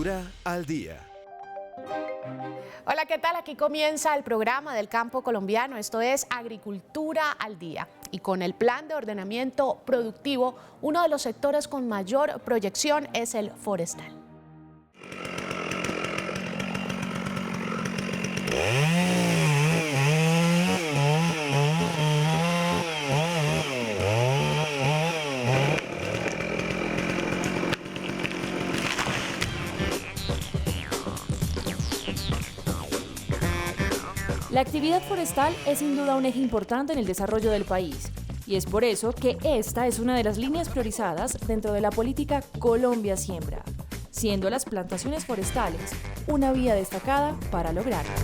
Agricultura al día. Hola, ¿qué tal? Aquí comienza el programa del campo colombiano. Esto es Agricultura al día. Y con el plan de ordenamiento productivo, uno de los sectores con mayor proyección es el forestal. La actividad forestal es sin duda un eje importante en el desarrollo del país, y es por eso que esta es una de las líneas priorizadas dentro de la política Colombia Siembra, siendo las plantaciones forestales una vía destacada para lograrlo.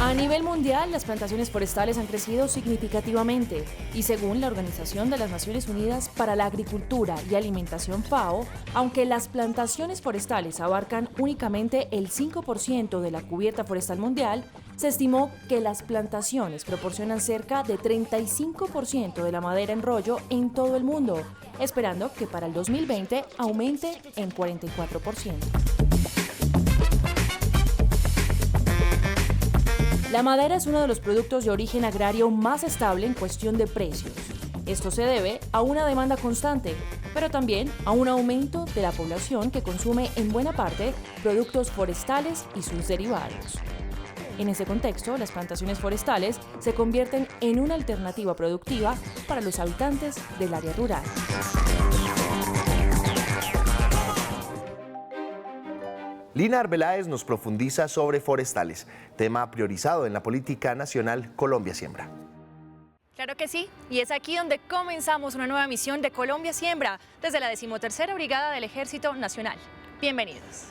A nivel mundial, las plantaciones forestales han crecido significativamente y según la Organización de las Naciones Unidas para la Agricultura y Alimentación FAO, aunque las plantaciones forestales abarcan únicamente el 5% de la cubierta forestal mundial, se estimó que las plantaciones proporcionan cerca de 35% de la madera en rollo en todo el mundo, esperando que para el 2020 aumente en 44%. La madera es uno de los productos de origen agrario más estable en cuestión de precios. Esto se debe a una demanda constante, pero también a un aumento de la población que consume en buena parte productos forestales y sus derivados. En ese contexto, las plantaciones forestales se convierten en una alternativa productiva para los habitantes del área rural. Lina Arbeláez nos profundiza sobre forestales, tema priorizado en la política nacional Colombia Siembra. Claro que sí, y es aquí donde comenzamos una nueva misión de Colombia Siembra desde la 13ª Brigada del Ejército Nacional. Bienvenidos.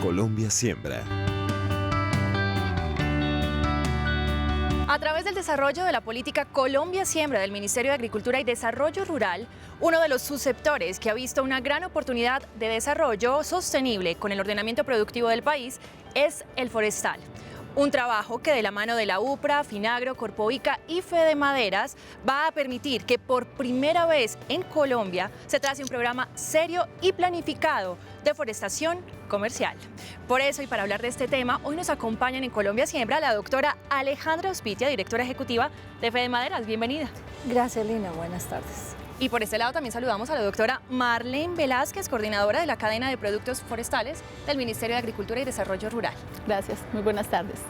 Colombia Siembra. A través del desarrollo de la política Colombia Siembra del Ministerio de Agricultura y Desarrollo Rural, uno de los subsectores que ha visto una gran oportunidad de desarrollo sostenible con el ordenamiento productivo del país es el forestal. Un trabajo que de la mano de la UPRA, Finagro, Corpovica y Fedemaderas va a permitir que por primera vez en Colombia se trace un programa serio y planificado de forestación comercial. Por eso y para hablar de este tema, hoy nos acompañan en Colombia Siembra la doctora Alejandra Ospitia, directora ejecutiva de Fedemaderas. Bienvenida. Gracias, Lina. Buenas tardes. Y por este lado también saludamos a la doctora Marlene Velázquez, coordinadora de la cadena de productos forestales del Ministerio de Agricultura y Desarrollo Rural. Gracias. Muy buenas tardes.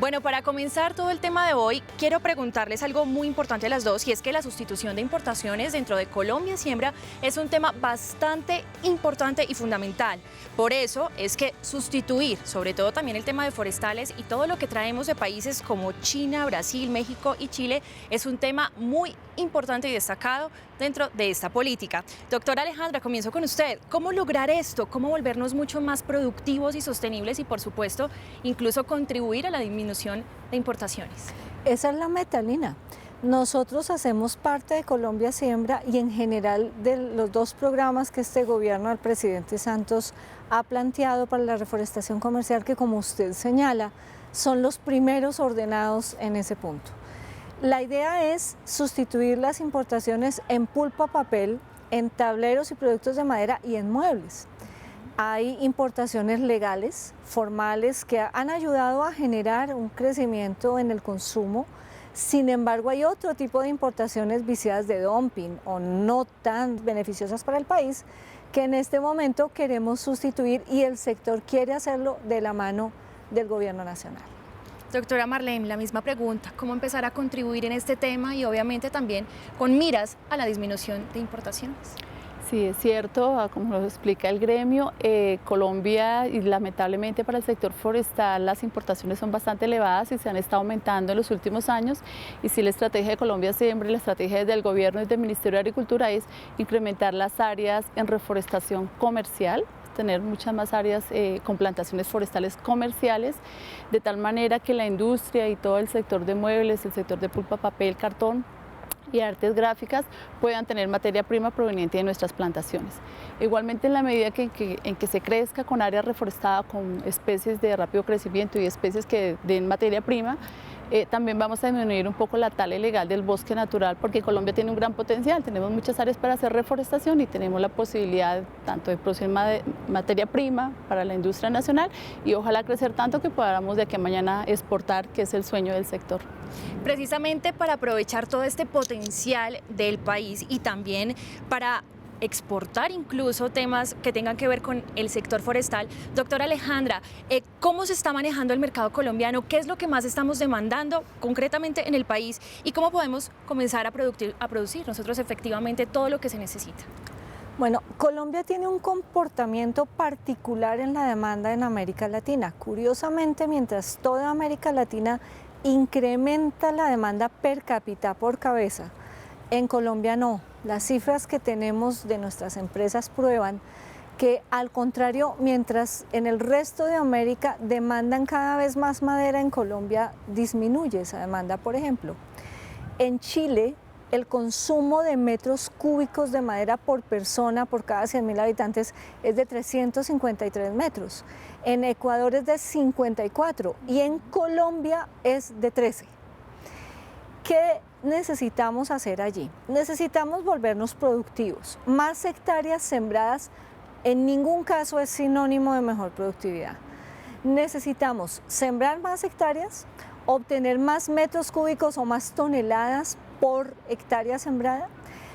Bueno, para comenzar todo el tema de hoy, quiero preguntarles algo muy importante a las dos, y es que la sustitución de importaciones dentro de Colombia Siembra es un tema bastante importante y fundamental. Por eso es que sustituir, sobre todo también el tema de forestales y todo lo que traemos de países como China, Brasil, México y Chile, es un tema muy importante y destacado dentro de esta política. Doctora Alejandra, comienzo con usted. ¿Cómo lograr esto? ¿Cómo volvernos mucho más productivos y sostenibles y, por supuesto, incluso contribuir a la disminución de importaciones? Esa es la meta, Lina. Nosotros hacemos parte de Colombia Siembra y en general de los dos programas que este gobierno del presidente Santos ha planteado para la reforestación comercial, que como usted señala, son los primeros ordenados en ese punto. La idea es sustituir las importaciones en pulpa papel, en tableros y productos de madera y en muebles. Hay importaciones legales, formales, que han ayudado a generar un crecimiento en el consumo. Sin embargo, hay otro tipo de importaciones viciadas de dumping o no tan beneficiosas para el país que en este momento queremos sustituir y el sector quiere hacerlo de la mano del gobierno nacional. Doctora Marlene, la misma pregunta, ¿cómo empezar a contribuir en este tema y obviamente también con miras a la disminución de importaciones? Sí, es cierto, como lo explica el gremio, Colombia y lamentablemente para el sector forestal las importaciones son bastante elevadas y se han estado aumentando en los últimos años, y si la estrategia de Colombia Siembra y la estrategia del gobierno y del Ministerio de Agricultura es incrementar las áreas en reforestación comercial, tener muchas más áreas con plantaciones forestales comerciales, de tal manera que la industria y todo el sector de muebles, el sector de pulpa, papel, cartón, y artes gráficas puedan tener materia prima proveniente de nuestras plantaciones. Igualmente, en la medida en que se crezca con área reforestada, con especies de rápido crecimiento y especies que den materia prima, también vamos a disminuir un poco la tala ilegal del bosque natural, porque Colombia tiene un gran potencial, tenemos muchas áreas para hacer reforestación y tenemos la posibilidad tanto de producir materia prima para la industria nacional y ojalá crecer tanto que podamos de aquí a mañana exportar, que es el sueño del sector. Precisamente para aprovechar todo este potencial del país y también para exportar incluso temas que tengan que ver con el sector forestal. Doctora Alejandra, ¿cómo se está manejando el mercado colombiano? ¿Qué es lo que más estamos demandando concretamente en el país? ¿Y cómo podemos comenzar a producir nosotros efectivamente todo lo que se necesita? Bueno, Colombia tiene un comportamiento particular en la demanda en América Latina. Curiosamente, mientras toda América Latina incrementa la demanda per cápita por cabeza, en Colombia no. Las cifras que tenemos de nuestras empresas prueban que, al contrario, mientras en el resto de América demandan cada vez más madera, en Colombia disminuye esa demanda. Por ejemplo, en Chile el consumo de metros cúbicos de madera por persona por cada 100.000 habitantes es de 353 metros, en Ecuador es de 54 y en Colombia es de 13. ¿Qué necesitamos hacer allí? Necesitamos volvernos productivos. Más hectáreas sembradas en ningún caso es sinónimo de mejor productividad. Necesitamos sembrar más hectáreas, obtener más metros cúbicos o más toneladas por hectárea sembrada.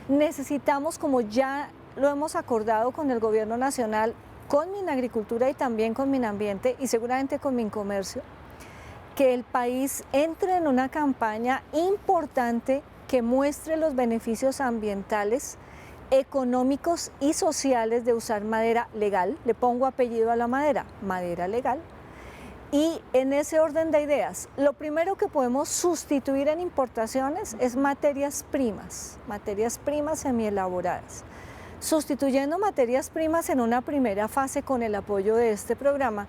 Necesitamos, como ya lo hemos acordado con el Gobierno Nacional, con Minagricultura y también con Minambiente y seguramente con Mincomercio, que el país entre en una campaña importante que muestre los beneficios ambientales, económicos y sociales de usar madera legal. Le pongo apellido a la madera, madera legal. Y en ese orden de ideas, lo primero que podemos sustituir en importaciones es materias primas semielaboradas. Sustituyendo materias primas en una primera fase con el apoyo de este programa,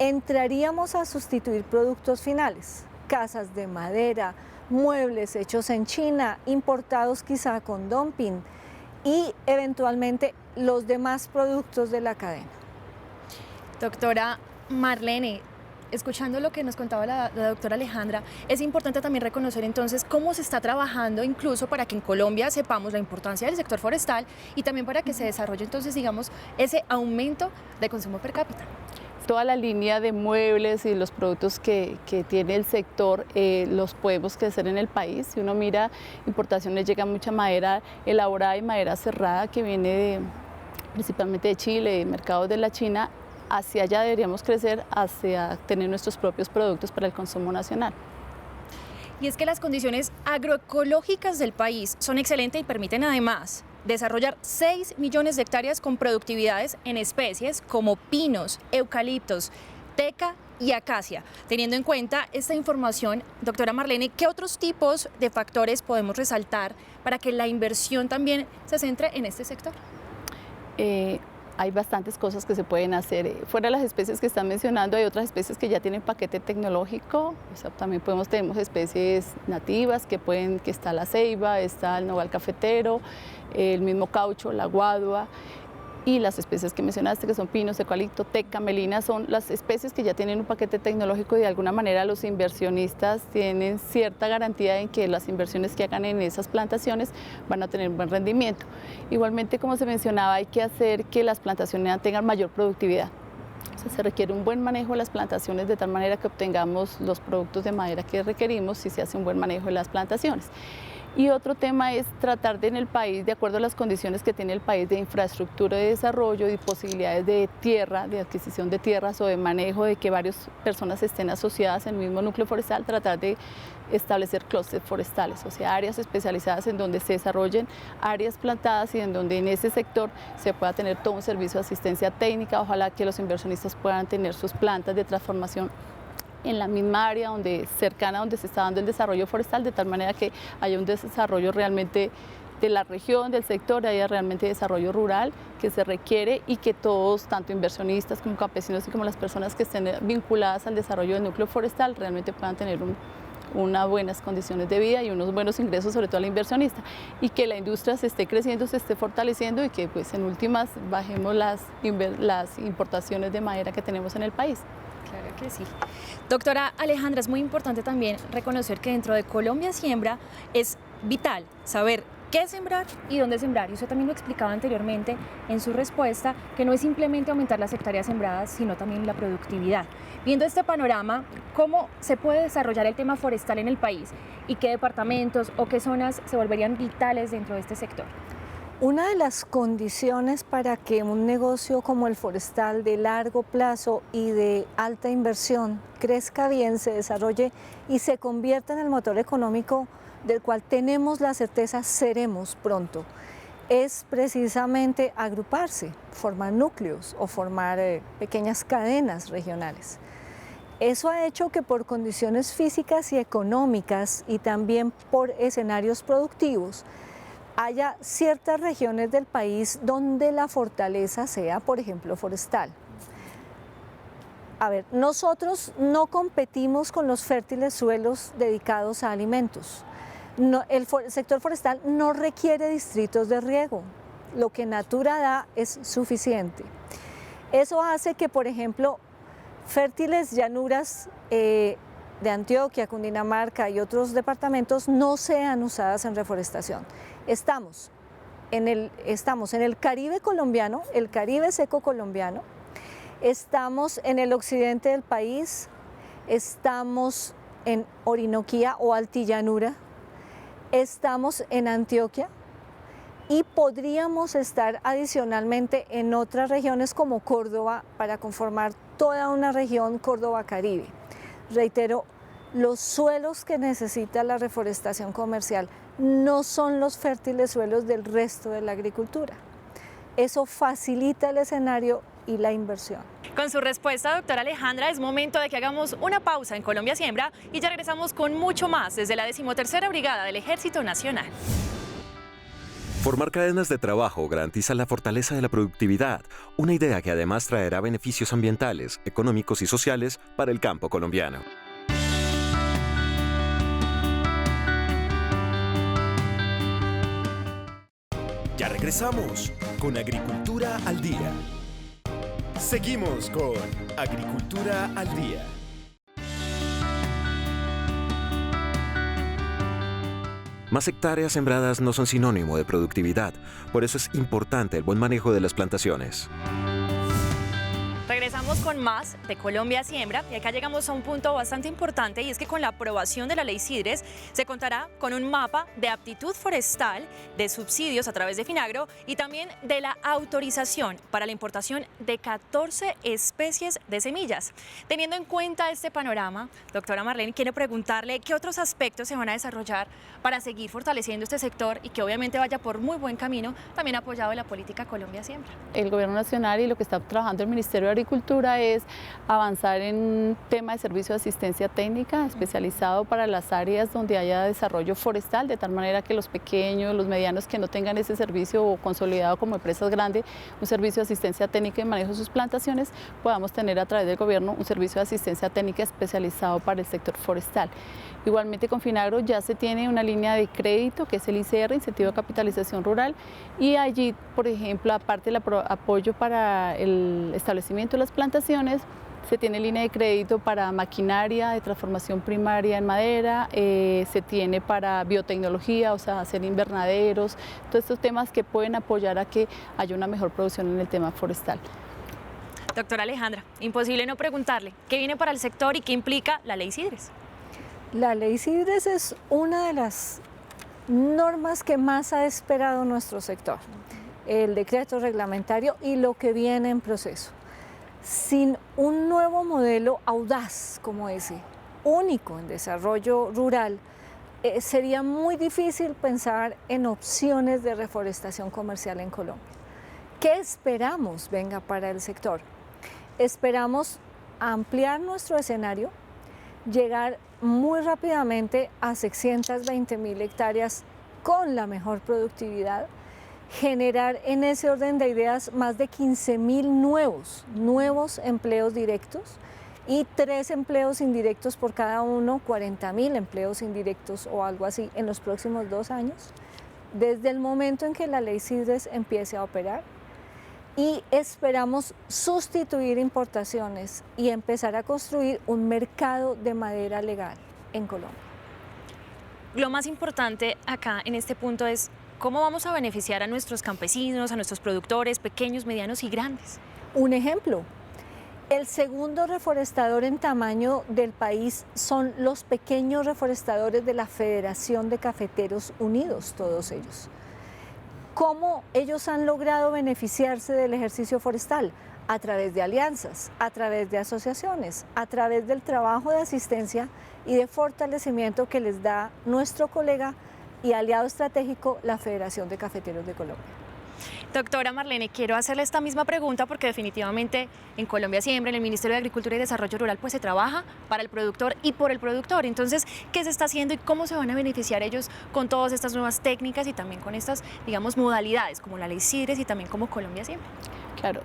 entraríamos a sustituir productos finales, casas de madera, muebles hechos en China, importados quizá con dumping y eventualmente los demás productos de la cadena. Doctora Marlene, escuchando lo que nos contaba la doctora Alejandra, es importante también reconocer entonces cómo se está trabajando incluso para que en Colombia sepamos la importancia del sector forestal y también para que se desarrolle entonces, digamos, ese aumento de consumo per cápita. Toda la línea de muebles y los productos que tiene el sector los podemos crecer en el país. Si uno mira importaciones, llega mucha madera elaborada y madera cerrada que viene principalmente de Chile y mercados de la China. Hacia allá deberíamos crecer, hacia tener nuestros propios productos para el consumo nacional. Y es que las condiciones agroecológicas del país son excelentes y permiten además desarrollar 6 millones de hectáreas con productividades en especies como pinos, eucaliptos, teca y acacia. Teniendo en cuenta esta información, doctora Marlene, ¿qué otros tipos de factores podemos resaltar para que la inversión también se centre en este sector? Hay bastantes cosas que se pueden hacer. Fuera de las especies que están mencionando, hay otras especies que ya tienen paquete tecnológico. O sea, también tenemos especies nativas que está la ceiba, está el nogal cafetero, el mismo caucho, la guadua. Y las especies que mencionaste, que son pinos, eucalipto, teca, melina, son las especies que ya tienen un paquete tecnológico y de alguna manera los inversionistas tienen cierta garantía en que las inversiones que hagan en esas plantaciones van a tener buen rendimiento. Igualmente, como se mencionaba, hay que hacer que las plantaciones tengan mayor productividad. O sea, se requiere un buen manejo de las plantaciones de tal manera que obtengamos los productos de madera que requerimos si se hace un buen manejo de las plantaciones. Y otro tema es tratar de en el país, de acuerdo a las condiciones que tiene el país de infraestructura de desarrollo y posibilidades de tierra, de adquisición de tierras o de manejo, de que varias personas estén asociadas en el mismo núcleo forestal, tratar de establecer clústeres forestales, o sea, áreas especializadas en donde se desarrollen áreas plantadas y en donde en ese sector se pueda tener todo un servicio de asistencia técnica. Ojalá que los inversionistas puedan tener sus plantas de transformación en la misma área cercana donde se está dando el desarrollo forestal, de tal manera que haya un desarrollo realmente de la región, del sector, haya realmente desarrollo rural que se requiere y que todos, tanto inversionistas como campesinos y como las personas que estén vinculadas al desarrollo del núcleo forestal, realmente puedan tener unas buenas condiciones de vida y unos buenos ingresos, sobre todo al inversionista, y que la industria se esté creciendo, se esté fortaleciendo y que pues en últimas bajemos las importaciones de madera que tenemos en el país. Claro que sí. Doctora Alejandra, es muy importante también reconocer que dentro de Colombia Siembra es vital saber qué sembrar y dónde sembrar. Y usted también lo explicaba anteriormente en su respuesta, que no es simplemente aumentar las hectáreas sembradas, sino también la productividad. Viendo este panorama, ¿cómo se puede desarrollar el tema forestal en el país y qué departamentos o qué zonas se volverían vitales dentro de este sector? Una de las condiciones para que un negocio como el forestal de largo plazo y de alta inversión crezca bien, se desarrolle y se convierta en el motor económico del cual tenemos la certeza seremos pronto, es precisamente agruparse, formar núcleos o formar pequeñas cadenas regionales. Eso ha hecho que por condiciones físicas y económicas y también por escenarios productivos haya ciertas regiones del país donde la fortaleza sea, por ejemplo, forestal. A ver, nosotros no competimos con los fértiles suelos dedicados a alimentos. No, el sector forestal no requiere distritos de riego, lo que Natura da es suficiente. Eso hace que, por ejemplo, fértiles llanuras de Antioquia, Cundinamarca y otros departamentos no sean usadas en reforestación. Estamos en el Caribe colombiano, el Caribe seco colombiano, estamos en el occidente del país, estamos en Orinoquía o Altillanura, estamos en Antioquia y podríamos estar adicionalmente en otras regiones como Córdoba para conformar toda una región Córdoba-Caribe. Reitero, los suelos que necesita la reforestación comercial no son los fértiles suelos del resto de la agricultura. Eso facilita el escenario y la inversión. Con su respuesta, doctora Alejandra, es momento de que hagamos una pausa en Colombia Siembra y ya regresamos con mucho más desde la 13ª Brigada del Ejército Nacional. Formar cadenas de trabajo garantiza la fortaleza de la productividad, una idea que además traerá beneficios ambientales, económicos y sociales para el campo colombiano. Ya regresamos con Agricultura al Día. Seguimos con Agricultura al Día. Más hectáreas sembradas no son sinónimo de productividad, por eso es importante el buen manejo de las plantaciones. Regresamos con más de Colombia Siembra y acá llegamos a un punto bastante importante y es que con la aprobación de la Ley Sidres se contará con un mapa de aptitud forestal, de subsidios a través de Finagro y también de la autorización para la importación de 14 especies de semillas. Teniendo en cuenta este panorama, doctora Marlene, quiero preguntarle qué otros aspectos se van a desarrollar para seguir fortaleciendo este sector y que obviamente vaya por muy buen camino, también apoyado en la política Colombia Siembra. El Gobierno Nacional y lo que está trabajando el Ministerio de Agricultura es avanzar en un tema de servicio de asistencia técnica especializado para las áreas donde haya desarrollo forestal, de tal manera que los pequeños, los medianos que no tengan ese servicio o consolidado como empresas grandes, un servicio de asistencia técnica y manejo de sus plantaciones, podamos tener a través del gobierno un servicio de asistencia técnica especializado para el sector forestal. Igualmente con Finagro ya se tiene una línea de crédito que es el ICR, Incentivo de Capitalización Rural, y allí, por ejemplo, aparte del apoyo para el establecimiento de las plantaciones, se tiene línea de crédito para maquinaria de transformación primaria en madera, se tiene para biotecnología, o sea, hacer invernaderos, todos estos temas que pueden apoyar a que haya una mejor producción en el tema forestal. Doctora Alejandra, imposible no preguntarle qué viene para el sector y qué implica la Ley Sidres. La Ley Sidres es una de las normas que más ha esperado nuestro sector, el decreto reglamentario y lo que viene en proceso. Sin un nuevo modelo audaz como ese, único en desarrollo rural, sería muy difícil pensar en opciones de reforestación comercial en Colombia. ¿Qué esperamos venga para el sector? Esperamos ampliar nuestro escenario, llegar muy rápidamente a 620.000 hectáreas con la mejor productividad, generar en ese orden de ideas más de 15.000 nuevos empleos directos y 3 empleos indirectos por cada uno, 40.000 empleos indirectos o algo así en los próximos 2 años, desde el momento en que la ley CIDRES empiece a operar. Y esperamos sustituir importaciones y empezar a construir un mercado de madera legal en Colombia. Lo más importante acá en este punto es cómo vamos a beneficiar a nuestros campesinos, a nuestros productores pequeños, medianos y grandes. Un ejemplo, el segundo reforestador en tamaño del país son los pequeños reforestadores de la Federación de Cafeteros Unidos, todos ellos. ¿Cómo ellos han logrado beneficiarse del ejercicio forestal? A través de alianzas, a través de asociaciones, a través del trabajo de asistencia y de fortalecimiento que les da nuestro colega y aliado estratégico, la Federación de Cafeteros de Colombia. Doctora Marlene, quiero hacerle esta misma pregunta porque definitivamente en Colombia Siembra, en el Ministerio de Agricultura y Desarrollo Rural, pues se trabaja para el productor y por el productor. Entonces, ¿qué se está haciendo y cómo se van a beneficiar ellos con todas estas nuevas técnicas y también con estas, digamos, modalidades como la ley CIDRES y también como Colombia Siembra? Claro,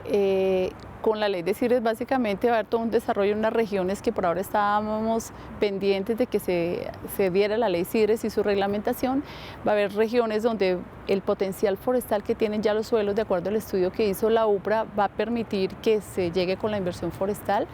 con la ley de CIDRES básicamente va a haber todo un desarrollo en unas regiones que por ahora estábamos pendientes de que se diera la ley CIDRES y su reglamentación. Va a haber regiones donde el potencial forestal que tienen ya los suelos, de acuerdo al estudio que hizo la UPRA, va a permitir que se llegue con la inversión forestal.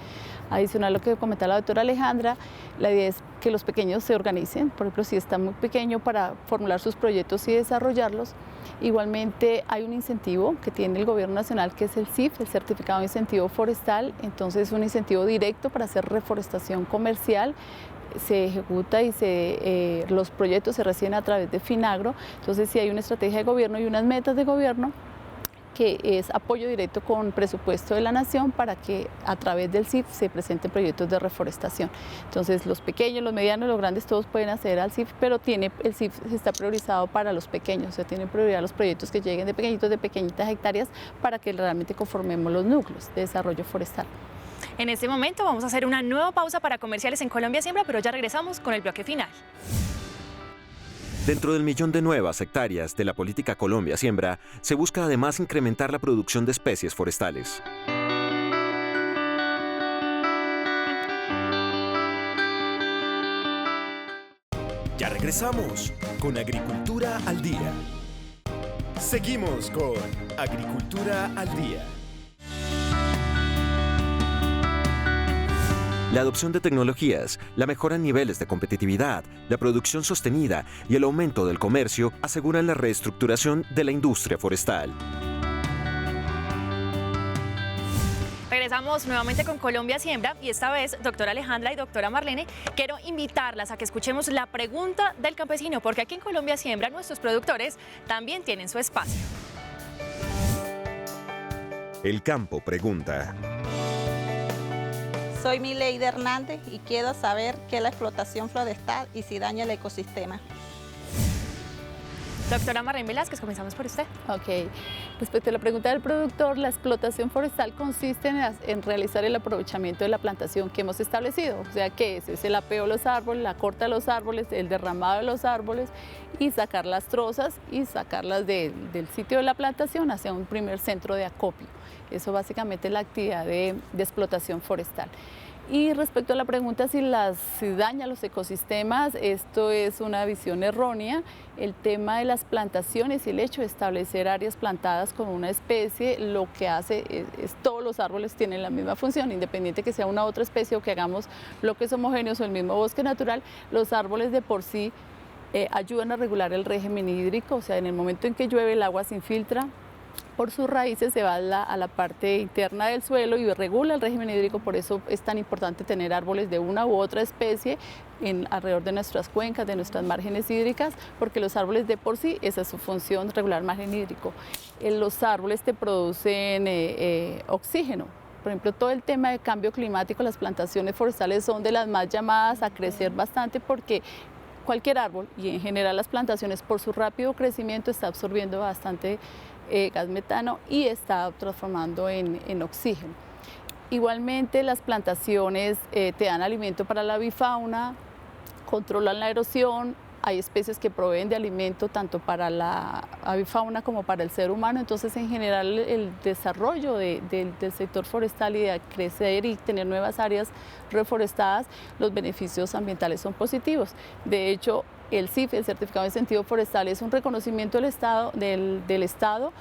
Adicional a lo que comentaba la doctora Alejandra, la idea es que los pequeños se organicen, por ejemplo, si está muy pequeño, para formular sus proyectos y desarrollarlos. Igualmente hay un incentivo que tiene el gobierno nacional, que es el CIF, el Certificado de Incentivo Forestal. Entonces es un incentivo directo para hacer reforestación comercial. Se ejecuta y los proyectos se reciben a través de Finagro. Entonces sí hay una estrategia de gobierno y unas metas de gobierno que es apoyo directo con presupuesto de la nación para que a través del CIF se presenten proyectos de reforestación. Entonces los pequeños, los medianos, los grandes, todos pueden acceder al CIF, pero el CIF está priorizado para los pequeños, o sea, tiene prioridad los proyectos que lleguen de pequeñitos, de pequeñitas hectáreas, para que realmente conformemos los núcleos de desarrollo forestal. En este momento vamos a hacer una nueva pausa para comerciales en Colombia Siembra, pero ya regresamos con el bloque final. Dentro del millón de nuevas hectáreas de la política Colombia Siembra, se busca además incrementar la producción de especies forestales. Ya regresamos con Agricultura al Día. Seguimos con Agricultura al Día. La adopción de tecnologías, la mejora en niveles de competitividad, la producción sostenida y el aumento del comercio aseguran la reestructuración de la industria forestal. Regresamos nuevamente con Colombia Siembra y esta vez, doctora Alejandra y doctora Marlene, quiero invitarlas a que escuchemos la pregunta del campesino, porque aquí en Colombia Siembra nuestros productores también tienen su espacio. El campo pregunta. Soy Mileida Hernández y quiero saber qué es la explotación forestal y si daña el ecosistema. Doctora Marlene Velázquez, comenzamos por usted. Ok, respecto a la pregunta del productor, la explotación forestal consiste en realizar el aprovechamiento de la plantación que hemos establecido. O sea, ¿qué es? Es el apeo de los árboles, la corta de los árboles, el derramado de los árboles y sacar las trozas y sacarlas del sitio de la plantación hacia un primer centro de acopio. Eso básicamente es la actividad de explotación forestal. Y respecto a la pregunta si daña los ecosistemas, esto es una visión errónea. El tema de las plantaciones y el hecho de establecer áreas plantadas con una especie, lo que hace es todos los árboles tienen la misma función, independiente que sea una otra especie o que hagamos bloques homogéneos o el mismo bosque natural, los árboles de por sí ayudan a regular el régimen hídrico, o sea, en el momento en que llueve el agua se infiltra por sus raíces, se va a la parte interna del suelo y regula el régimen hídrico. Por eso es tan importante tener árboles de una u otra especie alrededor de nuestras cuencas, de nuestras márgenes hídricas, porque los árboles de por sí, esa es su función, regular el margen hídrico. Los árboles te producen oxígeno. Por ejemplo, todo el tema de cambio climático, las plantaciones forestales son de las más llamadas a crecer bastante porque cualquier árbol y en general las plantaciones por su rápido crecimiento está absorbiendo bastante gas metano y está transformando en oxígeno. Igualmente las plantaciones te dan alimento para la avifauna, controlan la erosión, hay especies que proveen de alimento tanto para la avifauna como para el ser humano, entonces en general el desarrollo del sector forestal y de crecer y tener nuevas áreas reforestadas, los beneficios ambientales son positivos. De hecho, el CIF, el Certificado de Incentivo Forestal, es un reconocimiento del Estado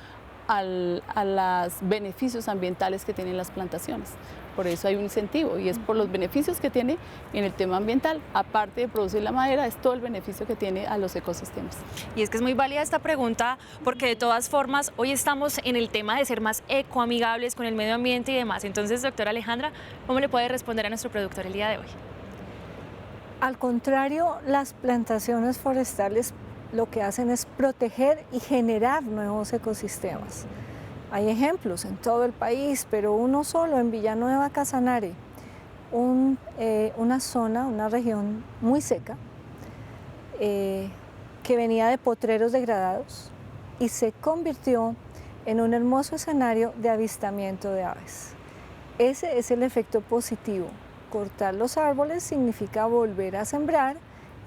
a los beneficios ambientales que tienen las plantaciones. Por eso hay un incentivo y es por los beneficios que tiene en el tema ambiental. Aparte de producir la madera, es todo el beneficio que tiene a los ecosistemas. Y es que es muy válida esta pregunta porque de todas formas hoy estamos en el tema de ser más ecoamigables con el medio ambiente y demás. Entonces, doctora Alejandra, ¿cómo le puede responder a nuestro productor el día de hoy? Al contrario, las plantaciones forestales lo que hacen es proteger y generar nuevos ecosistemas. Hay ejemplos en todo el país, pero uno solo en Villanueva Casanare, una zona, una región muy seca, que venía de potreros degradados y se convirtió en un hermoso escenario de avistamiento de aves. Ese es el efecto positivo. Cortar los árboles significa volver a sembrar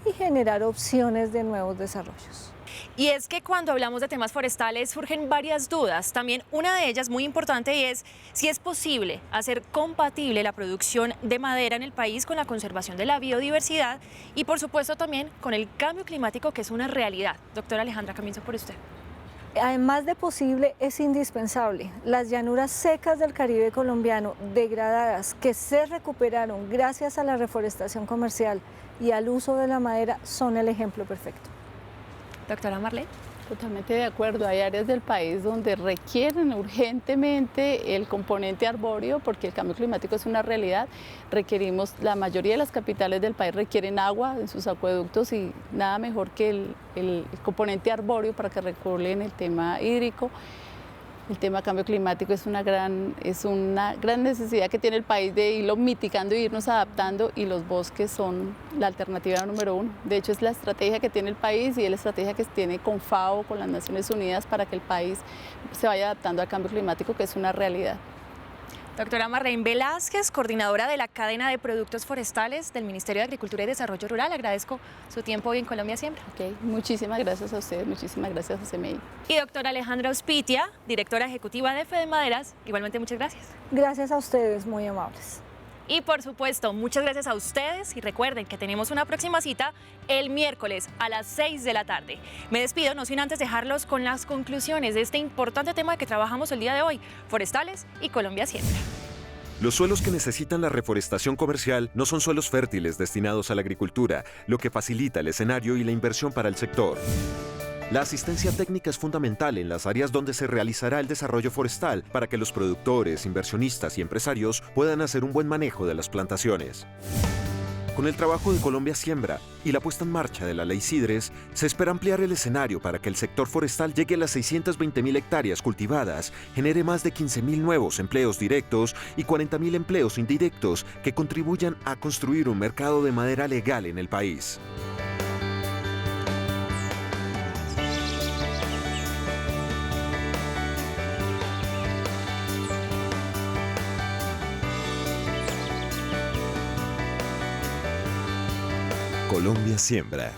y generar opciones de nuevos desarrollos. Y es que cuando hablamos de temas forestales surgen varias dudas. También una de ellas muy importante y es si es posible hacer compatible la producción de madera en el país con la conservación de la biodiversidad y por supuesto también con el cambio climático, que es una realidad. Doctora Alejandra, comienzo por usted. Además de posible, es indispensable. Las llanuras secas del Caribe colombiano, degradadas, que se recuperaron gracias a la reforestación comercial y al uso de la madera, son el ejemplo perfecto. Doctora Marley. Totalmente de acuerdo, hay áreas del país donde requieren urgentemente el componente arbóreo porque el cambio climático es una realidad. Requerimos, la mayoría de las capitales del país requieren agua en sus acueductos y nada mejor que el componente arbóreo para que regulen el tema hídrico. El tema cambio climático es una gran necesidad que tiene el país de irlo mitigando e irnos adaptando y los bosques son la alternativa número uno. De hecho, es la estrategia que tiene el país y es la estrategia que tiene con FAO, con las Naciones Unidas, para que el país se vaya adaptando al cambio climático, que es una realidad. Doctora Marlene Velázquez, coordinadora de la cadena de productos forestales del Ministerio de Agricultura y Desarrollo Rural. Agradezco su tiempo hoy en Colombia Siembra. Muchísimas gracias a ustedes, muchísimas gracias a CMI. Y doctora Alejandra Ospitia, directora ejecutiva de FEDEMADERAS, igualmente muchas gracias. Gracias a ustedes, muy amables. Y por supuesto, muchas gracias a ustedes y recuerden que tenemos una próxima cita el miércoles a las 6 de la tarde. Me despido, no sin antes dejarlos con las conclusiones de este importante tema que trabajamos el día de hoy, forestales y Colombia Siembra. Los suelos que necesitan la reforestación comercial no son suelos fértiles destinados a la agricultura, lo que facilita el escenario y la inversión para el sector. La asistencia técnica es fundamental en las áreas donde se realizará el desarrollo forestal para que los productores, inversionistas y empresarios puedan hacer un buen manejo de las plantaciones. Con el trabajo de Colombia Siembra y la puesta en marcha de la Ley Sidres, se espera ampliar el escenario para que el sector forestal llegue a las 620.000 hectáreas cultivadas, genere más de 15.000 nuevos empleos directos y 40.000 empleos indirectos que contribuyan a construir un mercado de madera legal en el país. Colombia Siembra.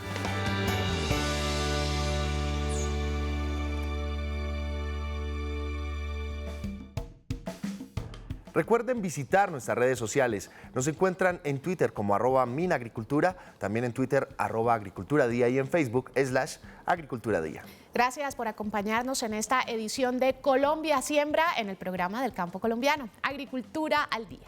Recuerden visitar nuestras redes sociales. Nos encuentran en Twitter como @minagricultura, también en Twitter @agriculturadía y en Facebook /agriculturadía. Gracias por acompañarnos en esta edición de Colombia Siembra en el programa del Campo Colombiano. Agricultura al Día.